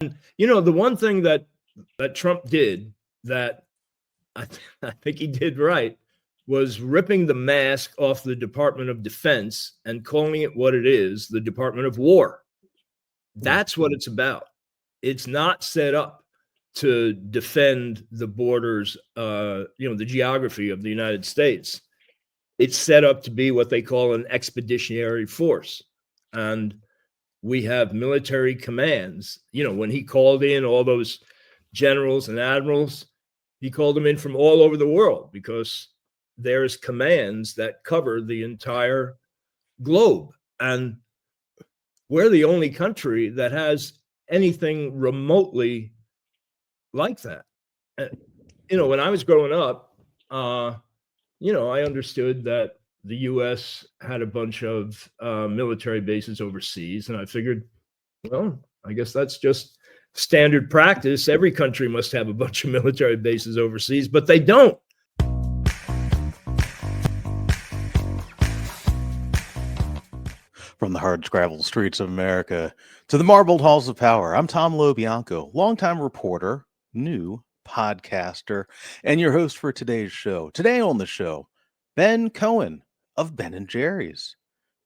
The one thing that Trump did that I think he did right was ripping the mask off the Department of Defense and calling it what it is, the Department of War. That's what it's about. It's not set up to defend the borders, the geography of the United States. It's set up to be what they call an expeditionary force. And we have military commands. When he called in all those generals and admirals, he called them in from all over the world because there's commands that cover the entire globe. And we're the only country that has anything remotely like that. When I was growing up, I understood that the U.S. had a bunch of military bases overseas, and I figured, well, I guess that's just standard practice. Every country must have a bunch of military bases overseas, but they don't. From the hard-scrabbled streets of America to the marbled halls of power, I'm Tom LoBianco, longtime reporter, new podcaster, and your host for today's show. Today on the show, Ben Cohen of Ben & Jerry's.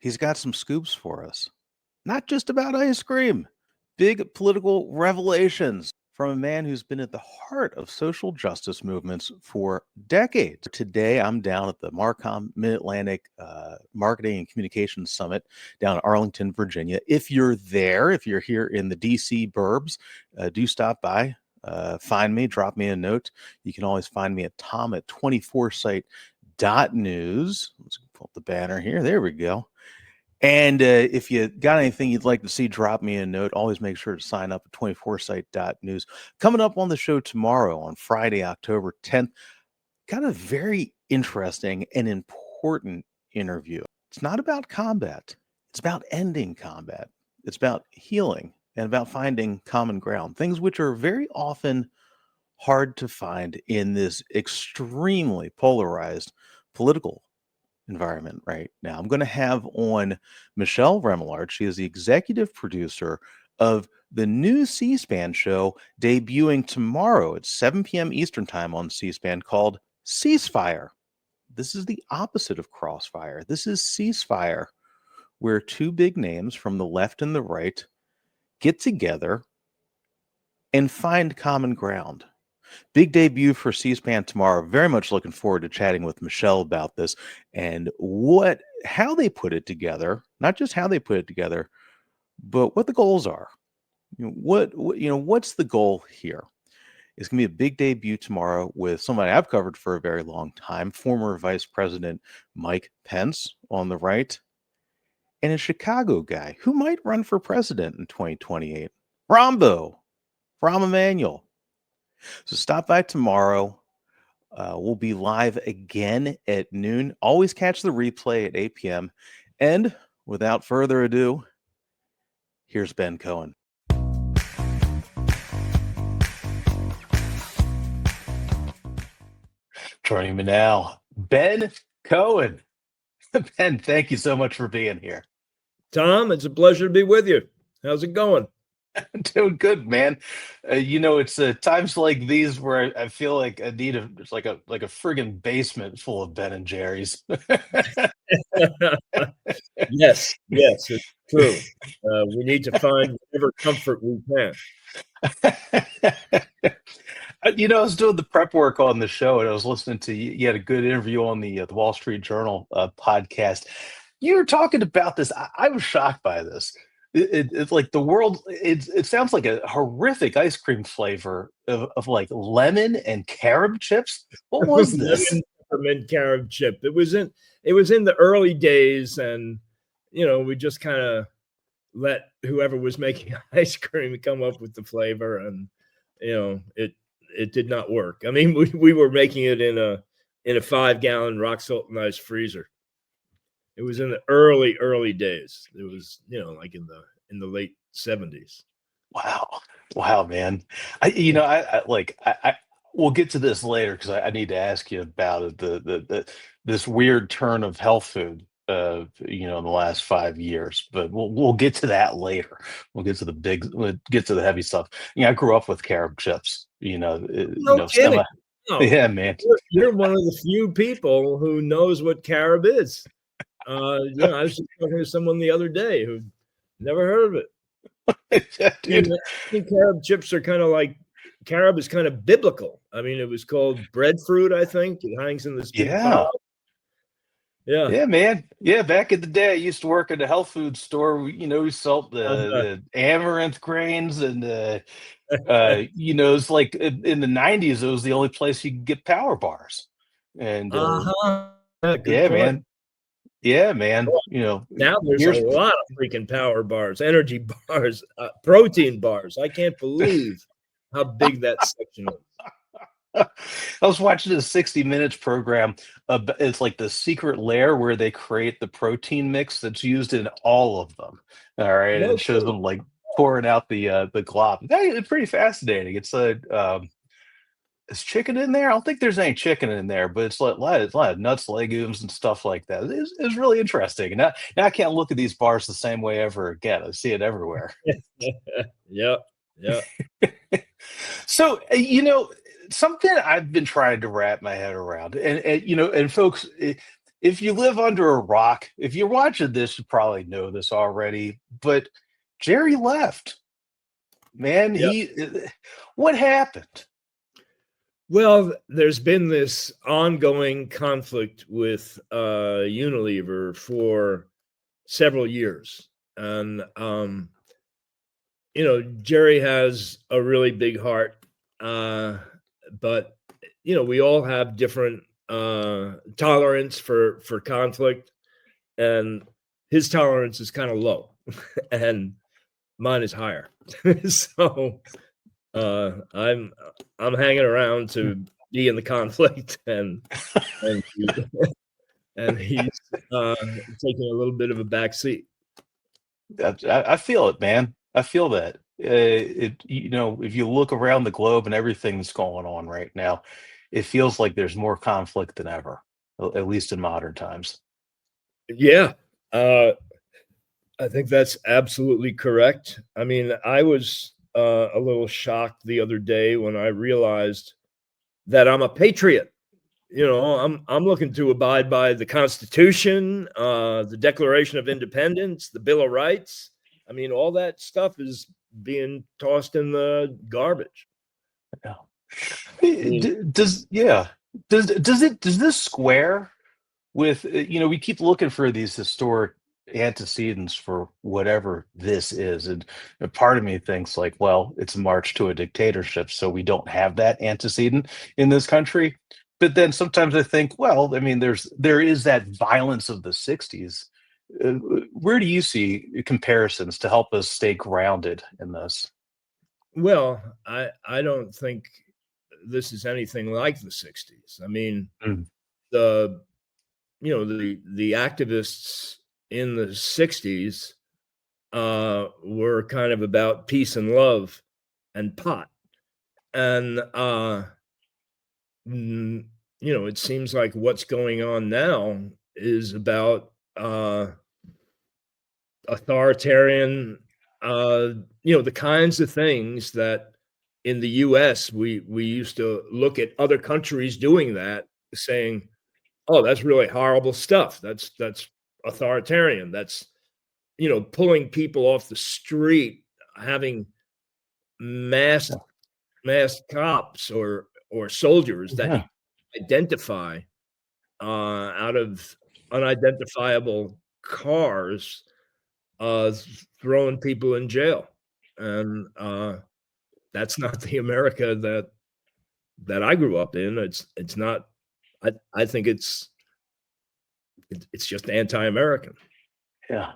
He's got some scoops for us. Not just about ice cream. Big political revelations from a man who's been at the heart of social justice movements for decades. Today, I'm down at the Marcom Mid-Atlantic Marketing and Communications Summit down in Arlington, Virginia. If you're there, if you're here in the DC burbs, do stop by, find me, drop me a note. You can always find me at Tom at 24site.news. Let's pull up the banner here. There we go. And if you got anything you'd like to see, drop me a note. Always make sure to sign up at 24site.news. Coming up on the show tomorrow on Friday, October 10th, got a very interesting and important interview. It's not about combat. It's about ending combat. It's about healing and about finding common ground, things which are very often hard to find in this extremely polarized political environment right now. I'm going to have on Michelle Remillard. She is the executive producer of the new C-SPAN show debuting tomorrow at 7 p.m. Eastern time on C-SPAN called Ceasefire. This is the opposite of Crossfire. This is Ceasefire, where two big names from the left and the right get together and find common ground. Big debut for C-SPAN tomorrow. Very much looking forward to chatting with Michelle about this and how they put it together. Not just how they put it together, but what the goals are. What's the goal here? It's going to be a big debut tomorrow with somebody I've covered for a very long time, former Vice President Mike Pence on the right, and a Chicago guy who might run for president in 2028, Rahm Emanuel. So stop by tomorrow. We'll be live again at noon. Always catch the replay at 8 p.m. And without further ado, here's Ben Cohen. Joining me now, Ben Cohen. Ben, thank you so much for being here. Tom, it's a pleasure to be with you. How's it going? Doing good, man. It's times like these where I feel like I need it's like a friggin' basement full of Ben and Jerry's. Yes, it's true. We need to find whatever comfort we can. I was doing the prep work on the show, and I was listening to you. You had a good interview on the Wall Street Journal podcast. You were talking about this. I was shocked by this. It's like the world. It sounds like a horrific ice cream flavor of like lemon and carob chips. What was this? Lemon peppermint carob chip. It was in the early days, and we just kind of let whoever was making ice cream come up with the flavor, and it did not work. I mean, we were making it in a 5-gallon rock salt and ice freezer. It was in the early days. It was, like in the late 70s. Wow, man. We'll get to this later because I need to ask you about it. This weird turn of health food in the last 5 years. But we'll get to that later. We'll get to the heavy stuff. I grew up with carob chips. No kidding. No. Yeah, man. You're one of the few people who knows what carob is. I was just talking to someone the other day who never heard of it. Yeah, dude. I think carob chips are kind of like, carob is kind of biblical. I mean, it was called breadfruit, I think. It hangs in this big pile. Yeah, man. Yeah, back in the day, I used to work at a health food store. We sold the amaranth grains, and it's like in the '90s, it was the only place you could get power bars. And yeah, man. Yeah, man. Now there's a lot of freaking power bars, energy bars, protein bars. I can't believe how big that section is. I was watching a 60 Minutes program. It's like the secret lair where they create the protein mix that's used in all of them. All right, and it shows them like pouring out the glob. It's pretty fascinating. It's is chicken in there? I don't think there's any chicken in there, but it's a lot of nuts, legumes, and stuff like that. It's really interesting. And now I can't look at these bars the same way ever again. I see it everywhere. Yep. So something I've been trying to wrap my head around, and folks, if you live under a rock, if you're watching this, you probably know this already. But Jerry left. Man, what happened? Well, there's been this ongoing conflict with Unilever for several years. And, Jerry has a really big heart, but, we all have different tolerance for conflict, and his tolerance is kind of low and mine is higher. So I'm hanging around to be in the conflict, and he's taking a little bit of a back seat. I feel it, man. I feel that. If you look around the globe and everything that's going on right now, it feels like there's more conflict than ever, at least in modern times. Yeah, I think that's absolutely correct. I mean, I was a little shocked the other day when I realized that I'm a patriot. I'm looking to abide by the Constitution, the Declaration of Independence, the Bill of Rights. I mean, all that stuff is being tossed in the garbage. Does this square with we keep looking for these historic antecedents for whatever this is, and part of me thinks like, well, it's a march to a dictatorship, so we don't have that antecedent in this country. But then sometimes I think, well, I mean, there is that violence of the '60s. Where do you see comparisons to help us stay grounded in this? Well, I don't think this is anything like the '60s. I mean, the activists in the '60s were kind of about peace and love and pot. And, it seems like what's going on now is about authoritarian, the kinds of things that in the US we used to look at other countries doing that, saying, oh, that's really horrible stuff. That's authoritarian. That's, pulling people off the street, having masked cops or soldiers that you identify out of unidentifiable cars, throwing people in jail. And that's not the America that I grew up in. It's not. I think it's just anti-American. Yeah,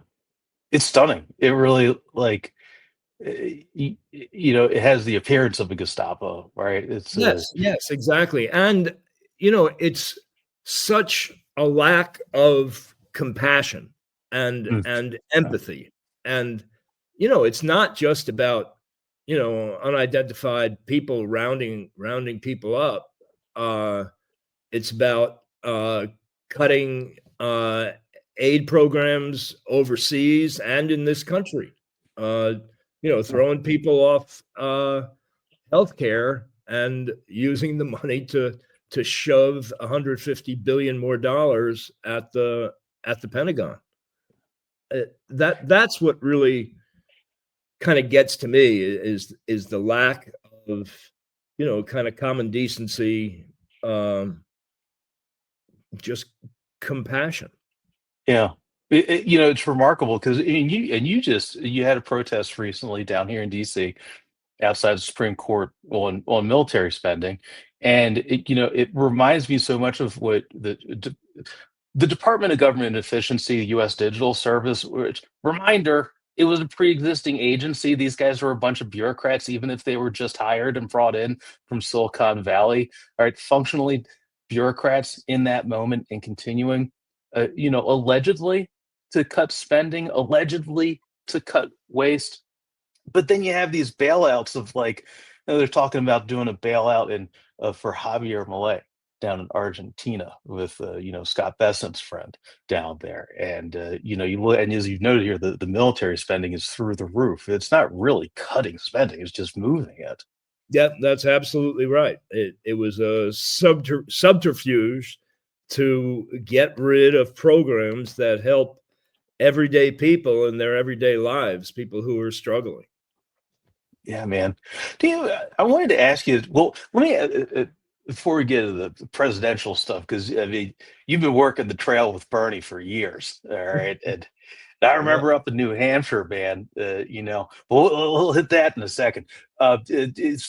it's stunning. It really, like, it has the appearance of a Gestapo, right? It's yes, exactly. And it's such a lack of compassion and empathy. And it's not just about unidentified people rounding people up. It's about cutting aid programs overseas and in this country. Throwing people off healthcare and using the money to shove 150 billion more dollars at the Pentagon. That's what really kind of gets to me is the lack of kind of common decency, just compassion. Yeah. It's remarkable because you had a protest recently down here in DC outside the Supreme Court on military spending. And it reminds me so much of what the Department of Government Efficiency, the U.S. Digital Service, which, reminder, it was a pre-existing agency. These guys were a bunch of bureaucrats, even if they were just hired and brought in from Silicon Valley. All right, functionally bureaucrats in that moment and continuing, allegedly to cut spending, allegedly to cut waste. But then you have these bailouts of they're talking about doing a bailout for Javier Milei down in Argentina with Scott Bessent's friend down there, and you look, and as you've noted here, the military spending is through the roof. It's not really cutting spending; it's just moving it. Yeah, that's absolutely right. It was a subterfuge to get rid of programs that help everyday people in their everyday lives, people who are struggling. Yeah, man. I wanted to ask you. Well, let me before we get to the presidential stuff, because I mean, you've been working the trail with Bernie for years, all right? And I remember up in New Hampshire, man. We'll hit that in a second. So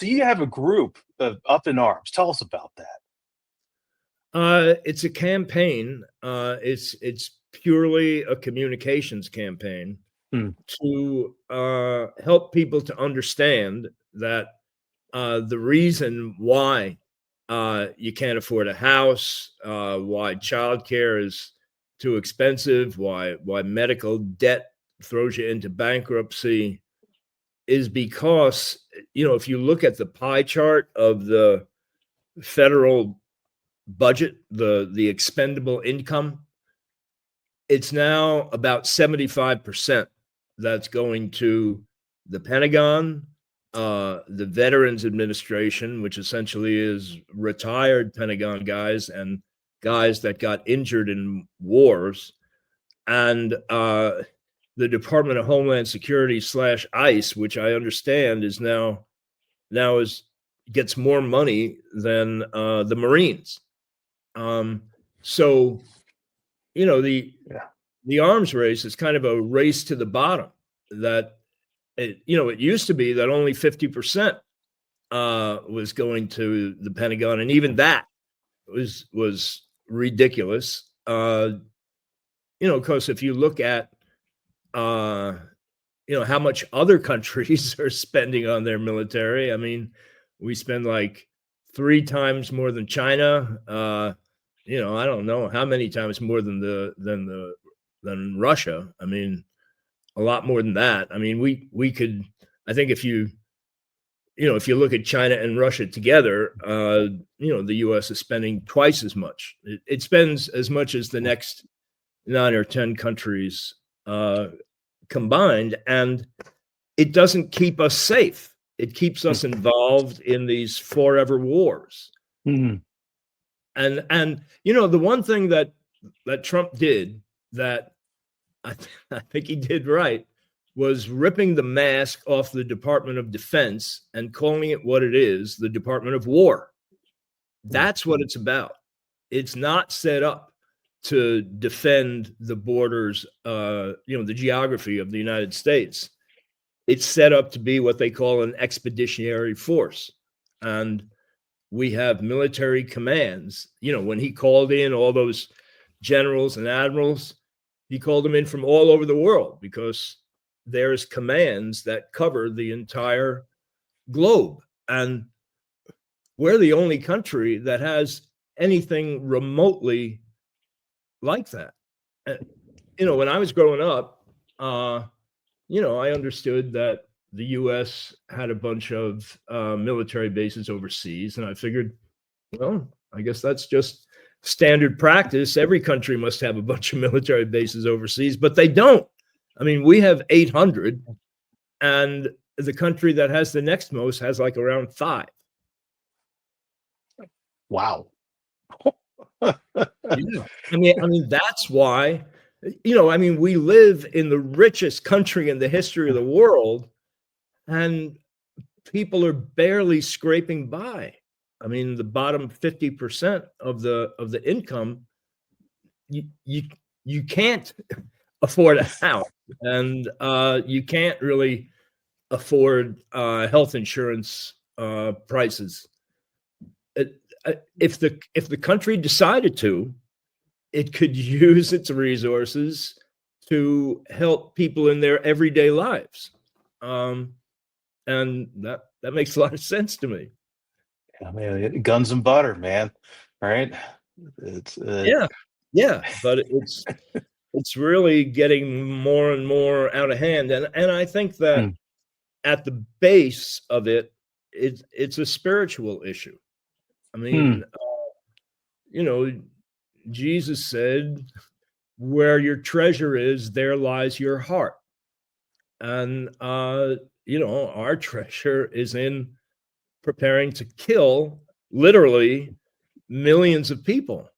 you have a group up in arms. Tell us about that. It's a campaign. It's purely a communications campaign to help people to understand that the reason why you can't afford a house, why childcare is too expensive, why medical debt throws you into bankruptcy, is because if you look at the pie chart of the federal budget, the expendable income, it's now about 75% that's going to the Pentagon, the Veterans Administration, which essentially is retired Pentagon guys and guys that got injured in wars, and the Department of Homeland Security / ICE, which I understand is now gets more money than the Marines. So the arms race is kind of a race to the bottom. That it used to be that only 50% was going to the Pentagon, and even that was ridiculous. Because if you look at how much other countries are spending on their military, I mean, we spend like 3 times more than China. I don't know how many times more than Russia. I mean, a lot more than that. I mean, we could, I think if you look at China and Russia together, the U.S. is spending twice as much. It spends as much as the next 9 or 10 countries combined, and it doesn't keep us safe. It keeps us involved in these forever wars. Mm-hmm. And the one thing that Trump did that I think he did right was ripping the mask off the Department of Defense and calling it what it is, the Department of War. That's what it's about. It's not set up to defend the borders, the geography of the United States. It's set up to be what they call an expeditionary force. And we have military commands. When he called in all those generals and admirals, he called them in from all over the world because there's commands that cover the entire globe. And we're the only country that has anything remotely like that. When I was growing up, I understood that the U.S. had a bunch of military bases overseas, and I figured, well, I guess that's just standard practice. Every country must have a bunch of military bases overseas, but they don't. I mean, we have 800, and the country that has the next most has like around 5. Wow. Yeah. I mean, that's why, I mean, we live in the richest country in the history of the world, and people are barely scraping by. I mean, the bottom 50% of the income, you can't afford a house, and you can't really afford health insurance prices. If the country decided to, it could use its resources to help people in their everyday lives, and that makes a lot of sense to me. I mean, guns and butter, man. Right? It's Yeah, but it's really getting more and more out of hand, and I think that at the base of it's a spiritual issue. I mean, Jesus said, "Where your treasure is, there lies your heart," and our treasure is in preparing to kill literally millions of people.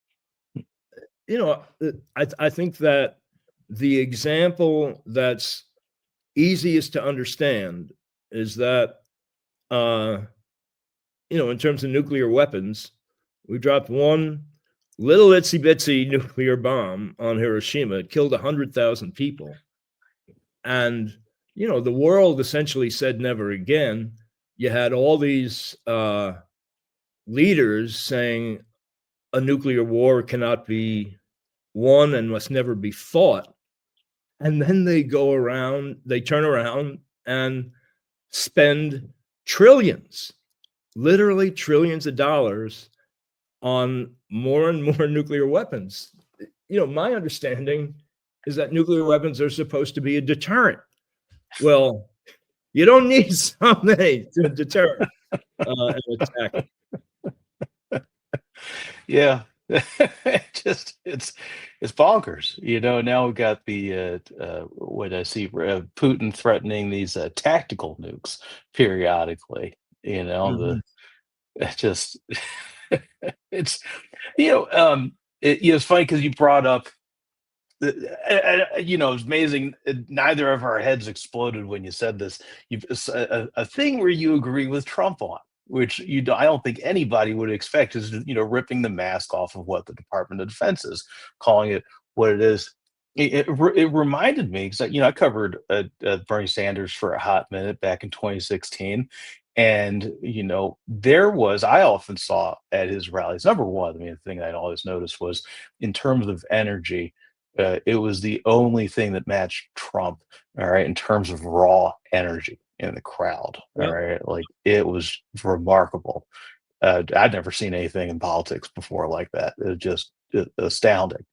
I think that the example that's easiest to understand is that, in terms of nuclear weapons, we dropped one little itsy bitsy nuclear bomb on Hiroshima. It killed 100,000 people. And, the world essentially said never again. You had all these leaders saying a nuclear war cannot be won and must never be fought. And then they turn around and spend trillions, literally trillions of dollars on more and more nuclear weapons. My understanding is that nuclear weapons are supposed to be a deterrent. Well, you don't need so many to deter an attack. Yeah. It's bonkers. Now we've got the what I see Putin threatening these tactical nukes periodically. Mhm. It just it's it's funny because you brought up it's amazing. Neither of our heads exploded when you said this. A thing where you agree with Trump on, which I don't think anybody would expect, is ripping the mask off of what the Department of Defense is, calling it what it is. It reminded me because I covered Bernie Sanders for a hot minute back in 2016. And I often saw at his rallies, number one, the thing I'd always noticed was, in terms of energy, it was the only thing that matched Trump, all right, in terms of raw energy in the crowd, all Yep. right? Like, it was remarkable. I'd never seen anything in politics before like that. It was just astounding.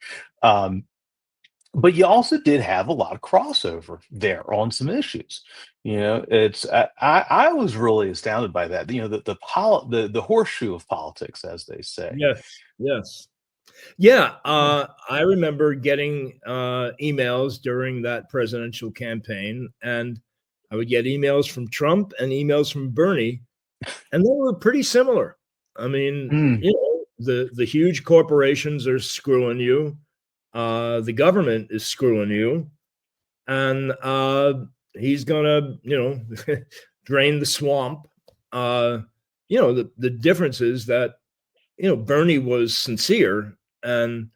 But you also did have a lot of crossover there on some issues. I was really astounded by that. The horseshoe of politics, as they say. Yes. Yeah, I remember getting emails during that presidential campaign, and I would get emails from Trump and emails from Bernie, and they were pretty similar. I mean, the huge corporations are screwing you, the government is screwing you, and he's gonna, drain the swamp. The difference is that Bernie was sincere, and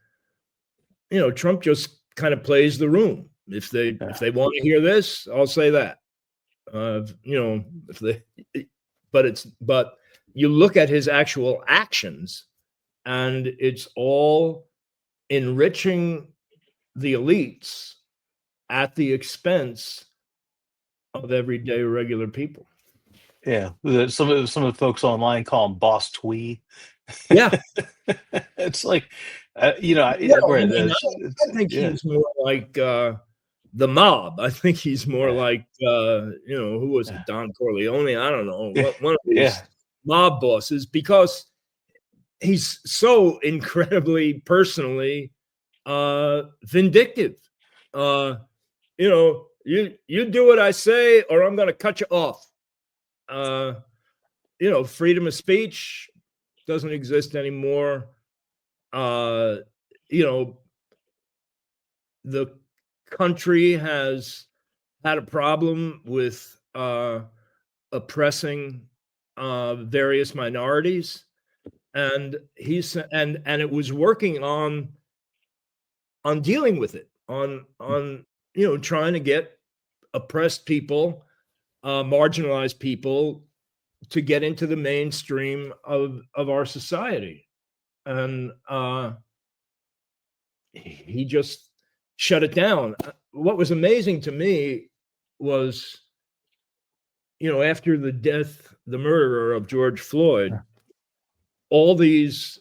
Trump just kind of plays the room. If they want to hear this, I'll say that. If they, but you look at his actual actions, and it's all enriching the elites at the expense of everyday regular people. Yeah, some of the folks online call him Boss Twee. Yeah. It's like, I think he's more like the mob. I think he's more like who was it? Don Corleone. I don't know. One of these mob bosses, because he's so incredibly personally vindictive. You know, you do what I say, or I'm going to cut you off. You know, freedom of speech doesn't exist anymore. You know, the country has had a problem with oppressing various minorities, and it was working on dealing with it, on you know, trying to get oppressed people, marginalized people, to get into the mainstream of our society. And he just shut it down. What was amazing to me was, you know, after the murder of George Floyd, all these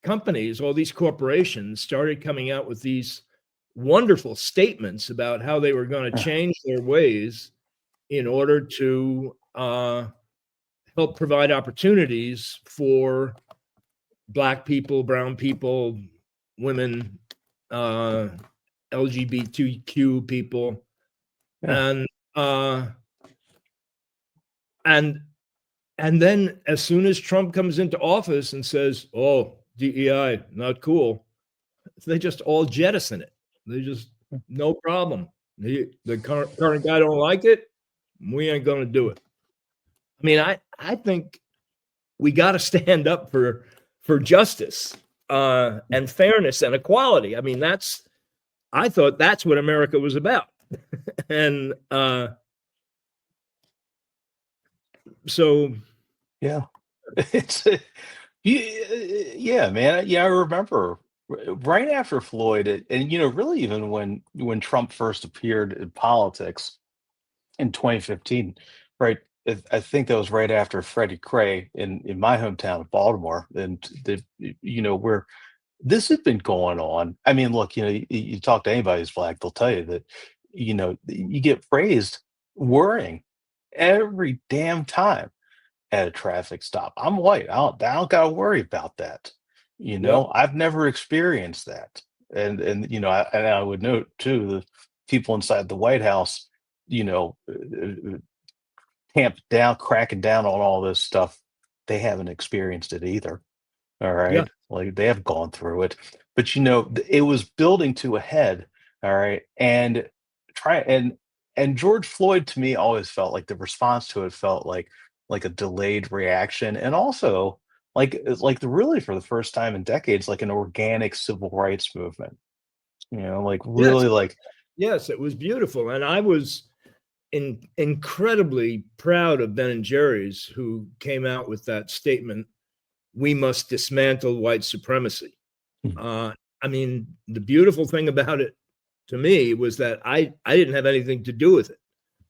companies, all these corporations started coming out with these wonderful statements about how they were going to change their ways in order to help provide opportunities for Black people, brown people, women, LGBTQ people, and then as soon as Trump comes into office and says, "Oh, DEI, not cool," they just all jettison it. They just, no problem. The current guy don't like it. We ain't going to do it. I mean, I think we got to stand up for justice and fairness and equality. I mean, I thought that's what America was about. And so, yeah, it's yeah, man. Yeah, I remember right after Floyd, and you know, really even when Trump first appeared in politics in 2015, right? I think that was right after Freddie Gray in my hometown of Baltimore, and you know, where this had been going on. I mean, look, you know, you talk to anybody who's Black, they'll tell you that, you know, you get praised worrying every damn time at a traffic stop. I'm white. I don't got to worry about that. You yep, know, I've never experienced that. And you know, I would note too, the people inside the White House, you know, tamped down, cracking down on all this stuff. They haven't experienced it either. All yeah, right. Like they have gone through it. But you know, it was building to a head. All right. And try and George Floyd to me always felt like the response to it felt like a delayed reaction. And also it's like really for the first time in decades, like an organic civil rights movement. You know, like yes, really like yes, it was beautiful, and I was incredibly proud of Ben and Jerry's, who came out with that statement, "We must dismantle white supremacy." Uh, I mean, the beautiful thing about it to me was that I didn't have anything to do with it.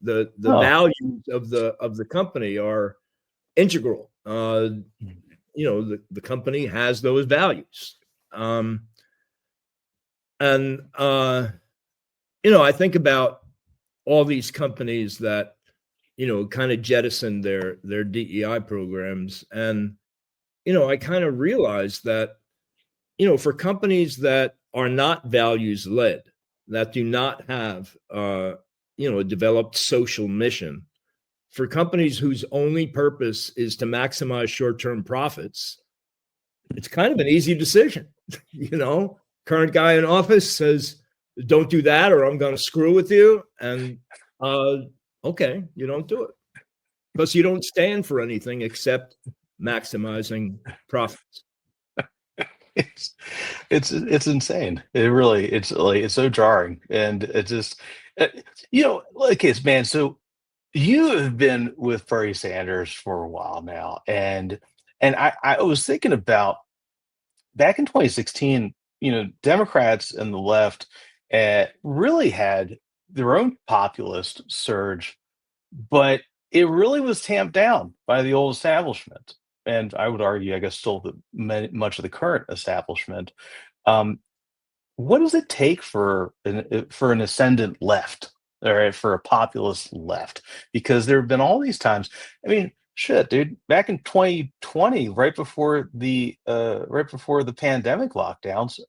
The oh. values of the company are integral. You know, the company has those values. And you know, I think about all these companies that, you know, kind of jettisoned their DEI programs, and you know, I kind of realized that, you know, for companies that are not values led, that do not have you know, a developed social mission, for companies whose only purpose is to maximize short-term profits, it's kind of an easy decision. You know, current guy in office says, "Don't do that, or I'm going to screw with you," and okay, you don't do it because you don't stand for anything except maximizing profits. It's insane. It really it's like it's so jarring, and it just uh, you know, like it's man. So you have been with Bernie Sanders for a while now, and I was thinking about back in 2016. You know, Democrats and the left really had their own populist surge, but it really was tamped down by the old establishment, and I would argue, I guess, still much of the current establishment. Um, what does it take for an ascendant left, all right, for a populist left? Because there have been all these times. I mean, Shit, dude. Back in 2020, right before the pandemic lockdowns,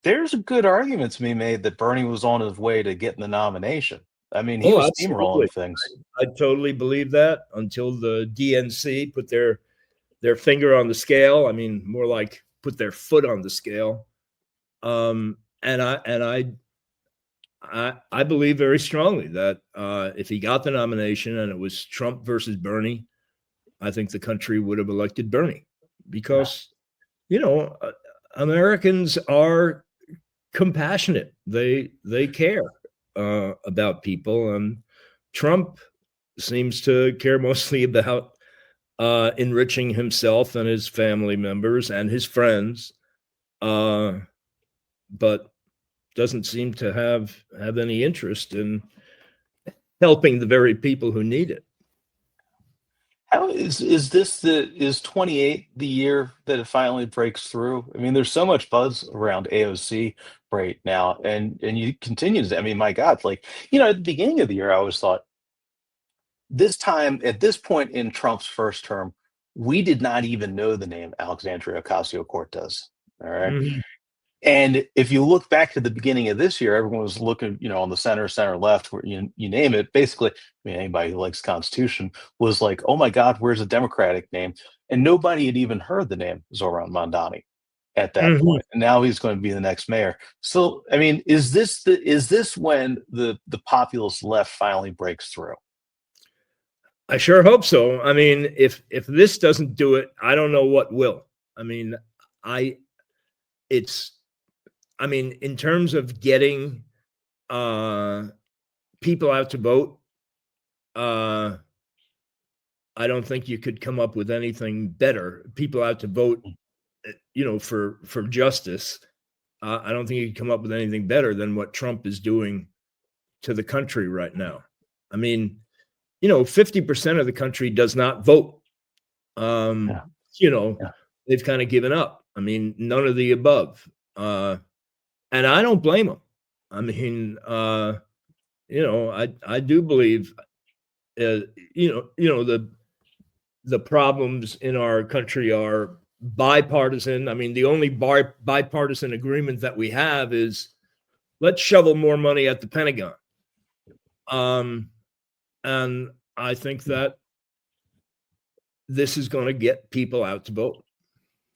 there's a good argument to be made that Bernie was on his way to getting the nomination. I mean, he Oh, was steamrolling absolutely. things. I totally believe that until the DNC put their finger on the scale. I mean, more like put their foot on the scale. And I believe very strongly that if he got the nomination and it was Trump versus Bernie, I think the country would have elected Bernie Yeah. because Americans are compassionate. They care about people, and Trump seems to care mostly about enriching himself and his family members and his friends, but doesn't seem to have any interest in helping the very people who need it. How is 28 the year that it finally breaks through? I mean, there's so much buzz around AOC right now, and you continue to. I mean, my God, like at the beginning of the year, I always thought this time at this point in Trump's first term, we did not even know the name Alexandria Ocasio-Cortez. All right. Mhm. And if you look back to the beginning of this year, everyone was looking, on the center left, where you name it. Basically, I mean, anybody who likes the Constitution was like, "Oh my God, where's a Democratic name?" And nobody had even heard the name Zoran Mondani at that Mhm. point. And now he's going to be the next mayor. So, I mean, is this when the populist left finally breaks through? I sure hope so. I mean, if this doesn't do it, I don't know what will. I mean, I it's I mean, in terms of getting uh people out to vote, uh I don't think you could come up with anything better. People out to vote, for justice. I don't think you could come up with anything better than what Trump is doing to the country right now. I mean, 50% of the country does not vote. Um, Yeah, you know, yeah, they've kind of given up. I mean, none of the above. And I don't blame them. I mean, I do believe, uh, the problems in our country are bipartisan. I mean, the only bipartisan agreement that we have is let's shovel more money at the Pentagon. Um, and I think that this is going to get people out to vote.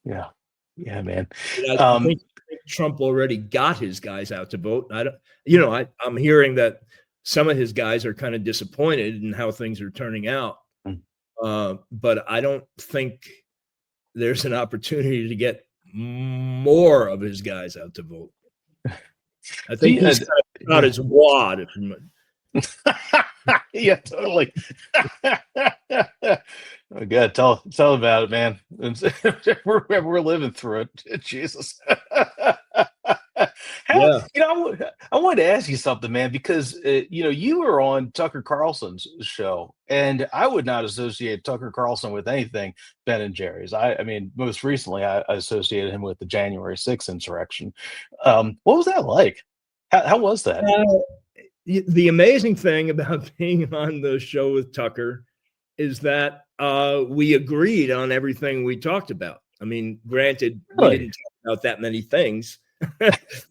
yeah, yeah, man. I Um, think Trump already got his guys out to vote. I don't, I'm hearing that some of his guys are kind of disappointed in how things are turning out. mm, But I don't think there's an opportunity to get more of his guys out to vote. I do think you, he's kind of got yeah. his wad. If you Yeah, totally. Oh, God, tell about it, man. We're living through it. Jesus. How yeah. I wanted to ask you something, man, because you were on Tucker Carlson's show, and I would not associate Tucker Carlson with anything Ben and Jerry's. I mean, most recently, I associated him with the January 6th insurrection. What was that like? How was that? The amazing thing about being on the show with Tucker is that we agreed on everything we talked about. I mean, granted, we Really? didn't talk about that many things,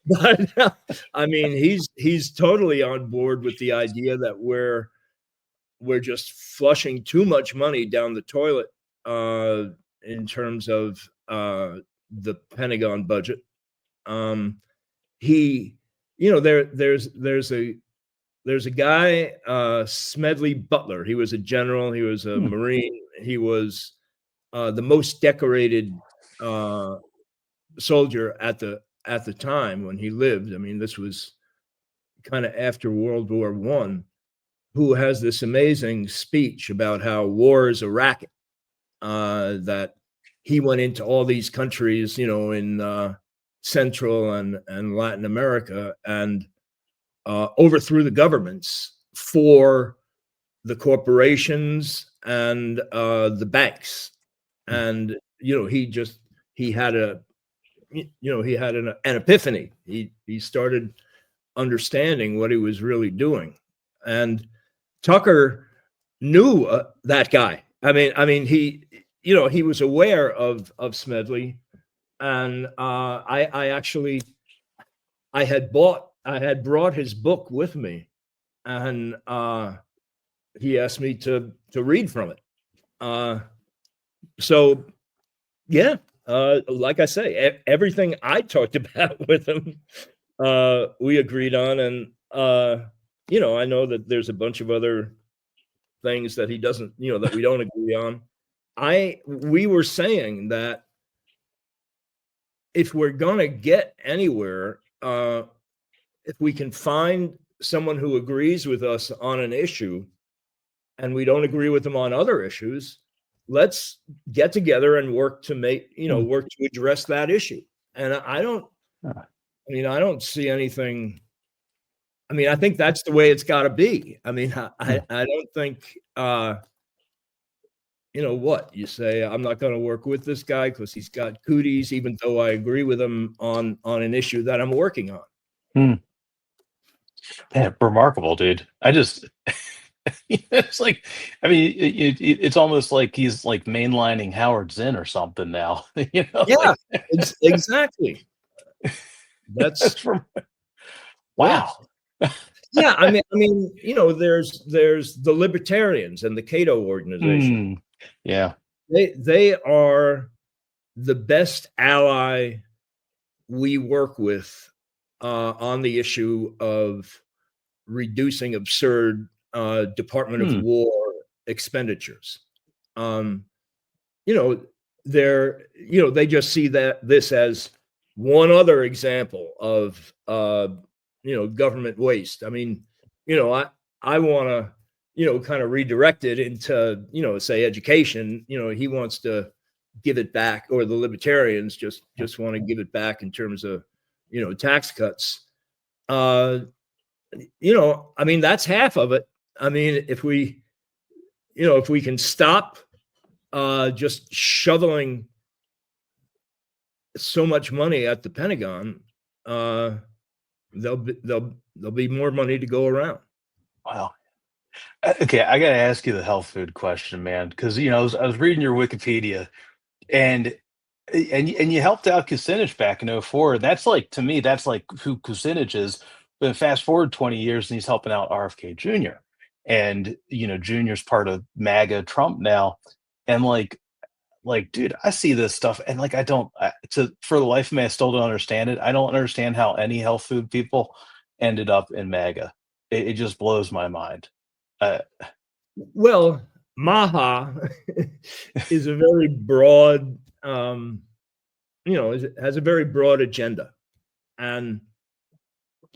but I mean, he's totally on board with the idea that we're just flushing too much money down the toilet in terms of the Pentagon budget. He, there's a guy, Smedley Butler. He was a general. He was a Hmm. Marine. He was the most decorated uh, soldier at the time when he lived. I mean, this was kind of after World War One. Who has this amazing speech about how war is a racket? That he went into all these countries, in Central and Latin America, and overthrew the governments for the corporations and the banks. And he had an epiphany. He started understanding what he was really doing. And Tucker knew that guy. I mean, he, he was aware of Smedley, and I actually I had brought his book with me, and he asked me to read from it. So yeah, like I say, everything I talked about with him, we agreed on, and I know that there's a bunch of other things that he doesn't, that we don't agree on. We were saying that if we're gonna get anywhere, if we can find someone who agrees with us on an issue, and we don't agree with them on other issues, let's get together and work to work to address that issue. And I don't see anything. I mean, I think that's the way it's got to be. I mean, I don't think, what you say, I'm not going to work with this guy because he's got cooties, even though I agree with him on an issue that I'm working on. Yeah, remarkable, dude. It's like, I mean, it's almost like he's like mainlining Howard Zinn or something now. Yeah, exactly. That's from wow. Yeah, I mean, there's the libertarians and the Cato organization. Yeah, they are the best ally we work with on the issue of reducing absurd Department of War expenditures. They just see this as one other example of government waste. I mean, I want to kind of redirect it into say education. He wants to give it back, or the libertarians just want to give it back in terms of tax cuts. I mean, that's half of it. I mean, if we can stop just shoveling so much money at the Pentagon, there'll be more money to go around. Wow. Okay, I got to ask you the health food question, man, because I was reading your Wikipedia, and you helped out Kucinich back in 2004. That's like, to me, that's like who Kucinich is. But fast forward 20 years, and he's helping out RFK Jr. And Junior's part of MAGA Trump now, and like, dude, I see this stuff, and like, for the life of me, I still don't understand it. I don't understand how any health food people ended up in MAGA. It just blows my mind. Well, MAHA is a very broad, has a very broad agenda, and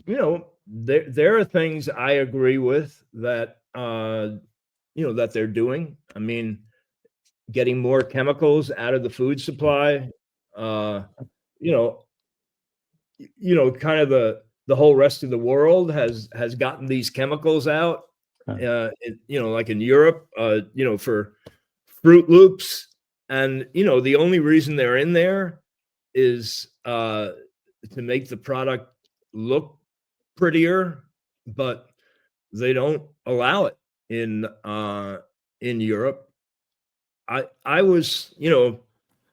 there are things I agree with that that they're doing. I mean, getting more chemicals out of the food supply, kind of the whole rest of the world has gotten these chemicals out, like in Europe, for Fruit Loops, and the only reason they're in there is to make the product look prettier, but they don't allow it in Europe. I was,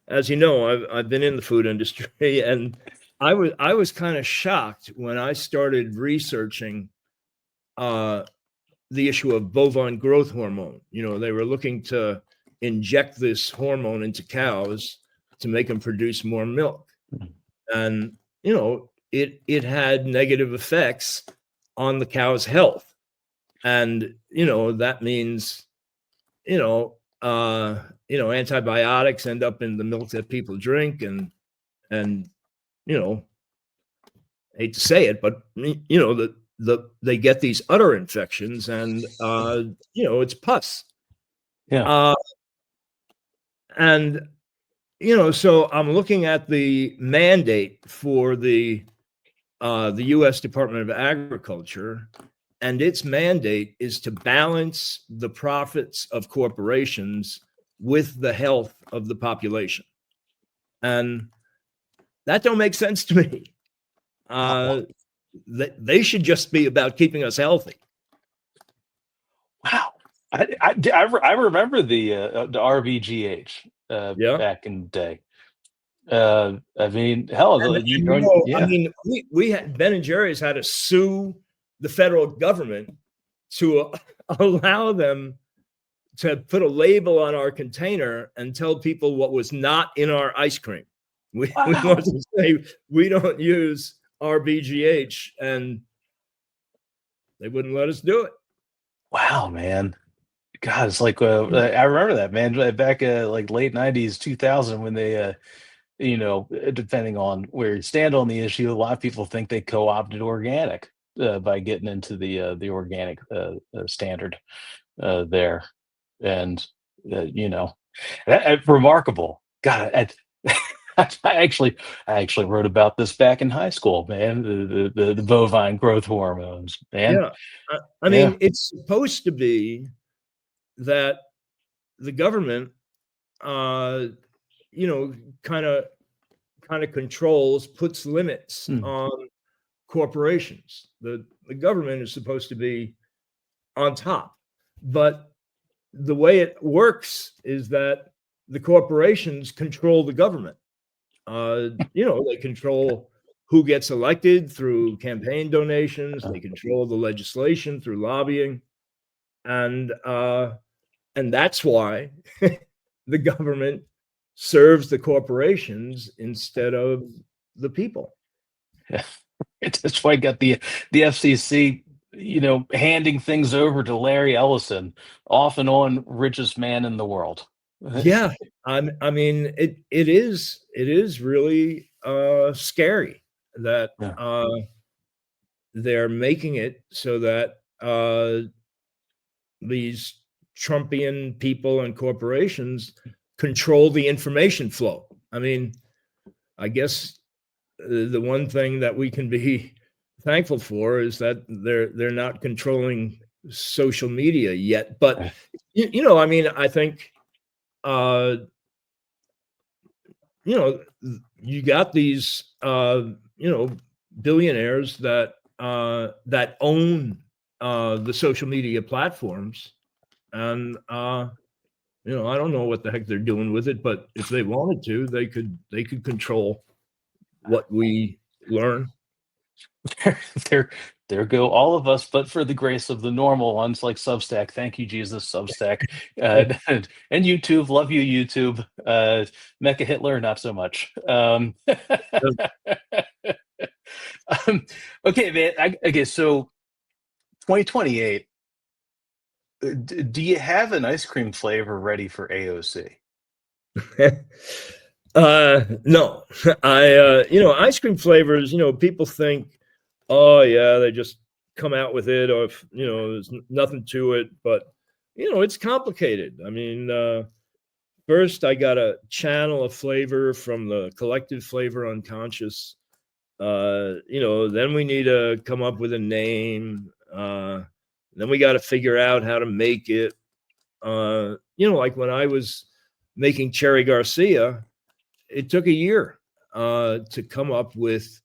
as you know, I've been in the food industry, and I was kind of shocked when I started researching the issue of bovine growth hormone. They were looking to inject this hormone into cows to make them produce more milk, and it had negative effects on the cow's health, and that means antibiotics end up in the milk that people drink, and hate to say it, but they get these udder infections, and it's pus. Yeah. And so I'm looking at the mandate for the U.S. Department of Agriculture, and its mandate is to balance the profits of corporations with the health of the population. And that don't make sense to me. They should just be about keeping us healthy. Wow. I remember the RBGH Yeah. back in the day. I mean, hell, And you you know, know, I yeah. mean, we had Ben and Jerry's had to sue the federal government to allow them to put a label on our container and tell people what was not in our ice cream. We Wow. wanted to say we don't use RBGH, and they wouldn't let us do it. Wow, man. God, it's like I remember that, man, back like late 90s, 2000 when they depending on where you stand on the issue, a lot of people think they co-opted organic by getting into the organic standard there. And remarkable. God, I actually wrote about this back in high school, man. The bovine growth hormones, man. Yeah. I Yeah. mean, it's supposed to be that the government, uh, you know, kind of controls, puts limits Hmm. on corporations. The government is supposed to be on top, but the way it works is that the corporations control the government. They control who gets elected through campaign donations. They control the legislation through lobbying, and that's why the government serves the corporations instead of the people. Yeah. That's why I got the FCC, handing things over to Larry Ellison, off and on richest man in the world. Yeah, I mean, it is really scary that Yeah. they're making it so that these Trumpian people and corporations control the information flow. I mean, I guess the one thing that we can be thankful for is that they're not controlling social media yet. But I mean, I think uh, you got these billionaires that own the social media platforms, and I don't know what the heck they're doing with it, but if they wanted to, they could control what we learn. there, there go all of us, but for the grace of the normal ones like Substack. Thank you, Jesus, Substack, and YouTube. Love you, YouTube. Mecha Hitler, not so much. Okay, man. Okay, so 2028. Do you have an ice cream flavor ready for AOC? No, ice cream flavors, people think, oh yeah, they just come out with it, or if, there's nothing to it, but it's complicated. I mean, first I gotta channel a flavor from the collective flavor unconscious. Then we need to come up with a name. Then we got to figure out how to make it. Like when I was making Cherry Garcia, it took a year to come up with,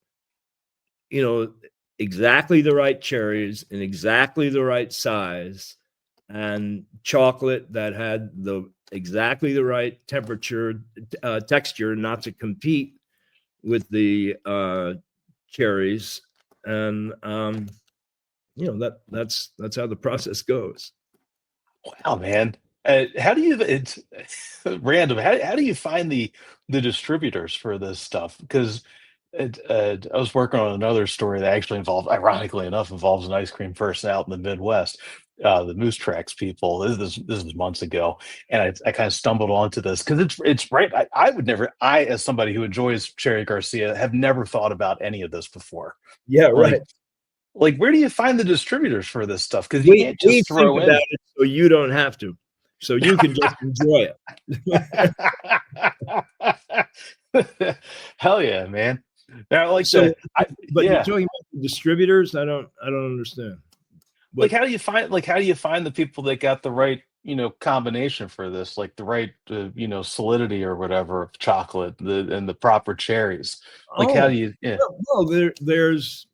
exactly the right cherries in exactly the right size, and chocolate that had exactly the right temperature, texture, not to compete with the cherries. And that's how the process goes. Wow, man. How do you? It's random. How do you find the distributors for this stuff? Because I was working on another story that actually ironically enough, involves an ice cream person out in the Midwest. The Moose Tracks people. This was months ago, and I kind of stumbled onto this because it's right. I would never. As somebody who enjoys Cherry Garcia, have never thought about any of this before. Yeah, Like right. where do you find the distributors for this stuff? Because you We can't we just think throw about in. it so you don't have to, so you can just enjoy it. Hell yeah, man. Now, like So, but you're yeah, talking about the distributors. I don't understand. like But how do you find the people that got the right, combination for this, like the right, solidity or whatever of chocolate, and the proper cherries. Like how oh, do you? Yeah. well, there's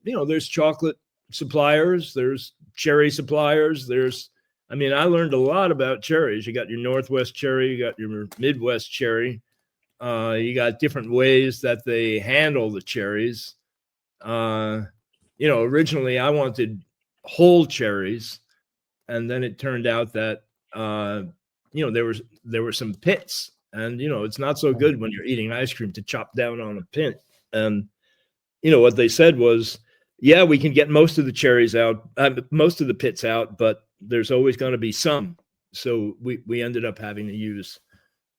chocolate suppliers, there's cherry suppliers, there's I mean, I learned a lot about cherries. You got your Northwest cherry, you got your Midwest cherry. You got different ways that they handle the cherries. Originally I wanted whole cherries, and then it turned out that there were some pits, and it's not so good when you're eating ice cream to chop down on a pit. And what they said was, yeah, we can get most of the cherries out, most of the pits out, but there's always going to be some. So we ended up having to use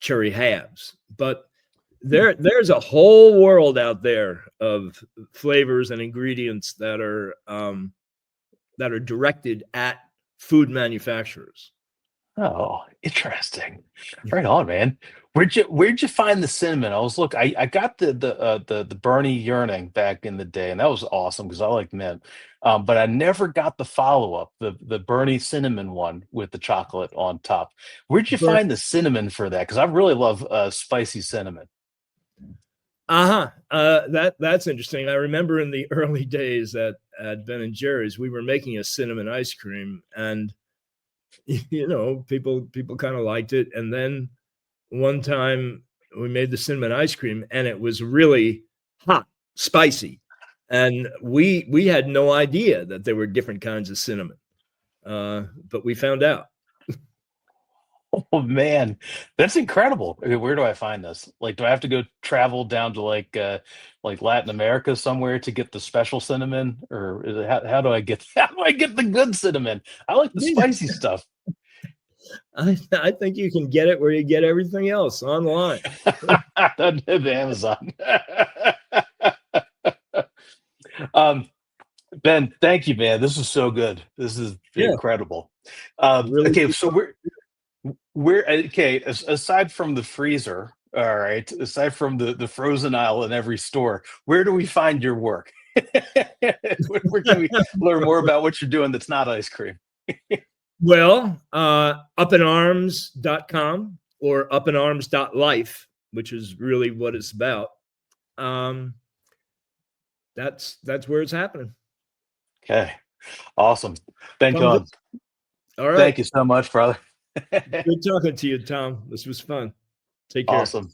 cherry halves. But there's a whole world out there of flavors and ingredients that are directed at food manufacturers. Oh, interesting. Right on, man. Where'd you find the cinnamon? I got the Bernie yearning back in the day, and that was awesome because I like mint. But I never got the follow-up, the Bernie cinnamon one with the chocolate on top. Where'd you find the cinnamon for that? Because I really love spicy cinnamon. That's interesting. I remember in the early days at Ben and Jerry's, we were making a cinnamon ice cream, and people kind of liked it. And then one time we made the cinnamon ice cream, and it was really hot, spicy, and we had no idea that there were different kinds of cinnamon, but we found out. Oh man, that's incredible. Okay, where do I find this? Like, do I have to go travel down to like Latin America somewhere to get the special cinnamon, or is it, how do I get the good cinnamon? I like the spicy stuff. I think you can get it where you get everything else, online. The Amazon. Ben, thank you, man. This is so good. This is incredible. Really okay, so aside from the freezer, all right, aside from the frozen aisle in every store, where do we find your work? Where can we learn more about what you're doing that's not ice cream? Well, upinarms.com or upinarms.life, which is really what it's about. That's where it's happening. Okay. Awesome. Ben Cohen. All right. Thank you so much, brother. Good talking to you, Tom. This was fun. Take care. Awesome.